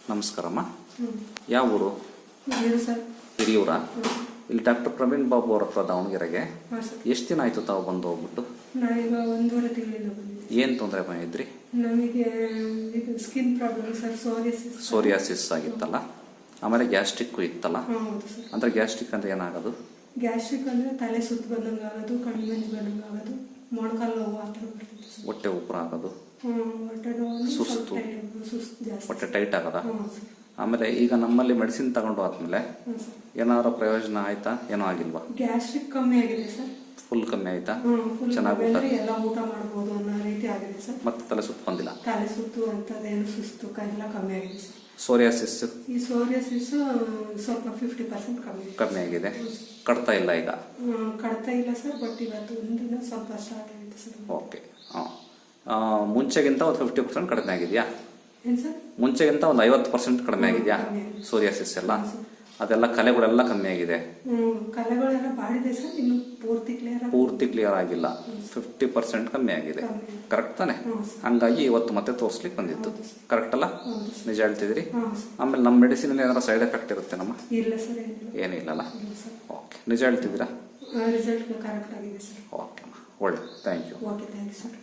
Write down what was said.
ನಮಸ್ಕಾರಮ್ಮ. ಯಾವ ಊರು? ಸರ್ ಹಿರಿಯೂರ. ಹ್ಞೂ. ಇಲ್ಲಿ ಡಾಕ್ಟರ್ ಪ್ರವೀಣ್ ಬಾಬು ಅವ್ರ ಹತ್ರ ದಾವಣಗೆರೆಗೆ ಹಾಂ ಸರ್. ಎಷ್ಟು ದಿನ ಆಯಿತು ತಾವು ಬಂದು ಹೋಗ್ಬಿಟ್ಟು? ನಾವೀಗ 1.5 ತಿಂಗಳಿಂದ ಬಂದಿದ್ದೀವಿ. ಏನು ತೊಂದರೆ ಬಂದಿದ್ರಿ? ನಮಗೆ ಇದು ಸ್ಕಿನ್ ಪ್ರಾಬ್ಲಮ್ ಸರ್, ಸೋರಿಯಾಸಿಸ್ ಆಗಿತ್ತಲ್ಲ, ಆಮೇಲೆ ಗ್ಯಾಸ್ಟ್ರಿಕ್ಕು ಇತ್ತಲ್ಲ. ಹಾಂ ಹೌದು ಸರ್. ಅಂದರೆ ಗ್ಯಾಸ್ಟ್ರಿಕ್ ಅಂದರೆ ಏನಾಗೋದು? ಗ್ಯಾಸ್ಟ್ರಿಕ್ ಅಂದರೆ ತಲೆ ಸುತ್ತು ಬಂದಂಗೆ ಆಗೋದು, ಕಣ್ಣು ಮಂಜು ಬಂದಂಗೆ ಆಗೋದು, ಮೊಣಕಾಲು ನೋವು ಆ ಥರ ಬರ್ತಿತ್ತು ಸರ್. ಹೊಟ್ಟೆ ಉಪ್ಪರ ಆಗೋದು, ಹೊಟ್ಟೆ ನೋವು, ಸುಸ್ತು, ಸುಸ್ತು ಜಾಸ್ತಿ, ಹೊಟ್ಟೆ ಟೈಟ್ ಆಗೋದ. ಹಾಂ ಸರ್. ಆಮೇಲೆ ಈಗ ನಮ್ಮಲ್ಲಿ ಮೆಡಿಸಿನ್ ತಗೊಂಡು ಆದ್ಮೇಲೆ ಹಾಂ ಸರ್. ಏನಾದ್ರು ಪ್ರಯೋಜನ ಆಯ್ತಾ? ಏನೂ ಆಗಿಲ್ವಾ? ಗ್ಯಾಸ್ಟ್ರಿಕ್ ಕಮ್ಮಿ ಆಗಿದೆ ಸರ್. ಫುಲ್ ಕಮ್ಮಿ ಆಯ್ತಾ? ಫುಲ್ ಚೆನ್ನಾಗಿ ಊಟ, ಎಲ್ಲ ಊಟ ಮಾಡ್ಬೋದು ಅನ್ನೋ ರೀತಿ ಆಗಿದೆ ಸರ್. ಮತ್ತೆ ತಲೆ ಸುತ್ತ ಬಂದಿಲ್ಲ? ತಲೆ ಸುತ್ತು ಅಂಥದ್ದೇನು ಸುಸ್ತು ಎಲ್ಲ ಕಮ್ಮಿ ಆಗಿದೆ ಸರ್. ಸೋರಿಯಾಸಿಸ್? ಈ ಸೋರಿಯಾಸಿಸ್ ಸ್ವಲ್ಪ 50% ಕಮ್ಮಿ ಆಗಿದೆ. ಕಡ್ತಾ ಇಲ್ಲ ಈಗ? ಕಡ್ತಾ ಇಲ್ಲ ಸರ್, ಬಟ್ ಇವತ್ತು ಒಂದಿನ ಸ್ವಲ್ಪ ಸ್ಟಾರ್ಟ್ ಆಗಿದೆ ಸರ್. ಓಕೆ. ಮುಂಚೆಗಿಂತ ಒಂದು 50% ಕಡಿಮೆ ಆಗಿದೆಯಾ? ಏನು ಸರ್? ಮುಂಚೆಗಿಂತ ಒಂದು 50% ಕಡಿಮೆ ಆಗಿದೆಯಾ ಸೋರಿಯಾಸಿಸ್ ಎಲ್ಲ? ಅದೆಲ್ಲ ಕಲೆಗಳೆಲ್ಲ ಕಮ್ಮಿ ಆಗಿದೆ. ಕಲೆಗಳೆಲ್ಲ ಬಾಡಿದೆ ಸರ್, ಇನ್ನು ಪೂರ್ತಿ ಕ್ಲಿಯರ್ ಆಗಿಲ್ಲ. 50% ಕಮ್ಮಿ ಆಗಿದೆ. ಕರೆಕ್ಟ್ ತಾನೆ? ಹಂಗಾಗಿ ಇವತ್ತು ಮತ್ತೆ ತೋರಿಸ್ಲಿಕ್ಕೆ ಬಂದಿತ್ತು. ಕರೆಕ್ಟ್ ಅಲ್ಲ? ನಿಜ ಹೇಳ್ತಿದ್ರಿ. ಆಮೇಲೆ ನಮ್ಮ ಮೆಡಿಸಿನ್ ಏನಾದ್ರು ಸೈಡ್ ಎಫೆಕ್ಟ್ ಇರುತ್ತೆ ನಮ್ಮ? ಇಲ್ಲ ಸರ್, ಏನಿಲ್ಲಲ್ಲ. ಓಕೆ, ನಿಜ ಹೇಳ್ತಿದ್ದೀರಾ? ರಿಸಲ್ಟ್ ಕರೆಕ್ಟ್ ಆಗಿದೆ ಸರ್. ಓಕೆ, ಒಳ್ಳೆ, thank you. Okay, thank you sir.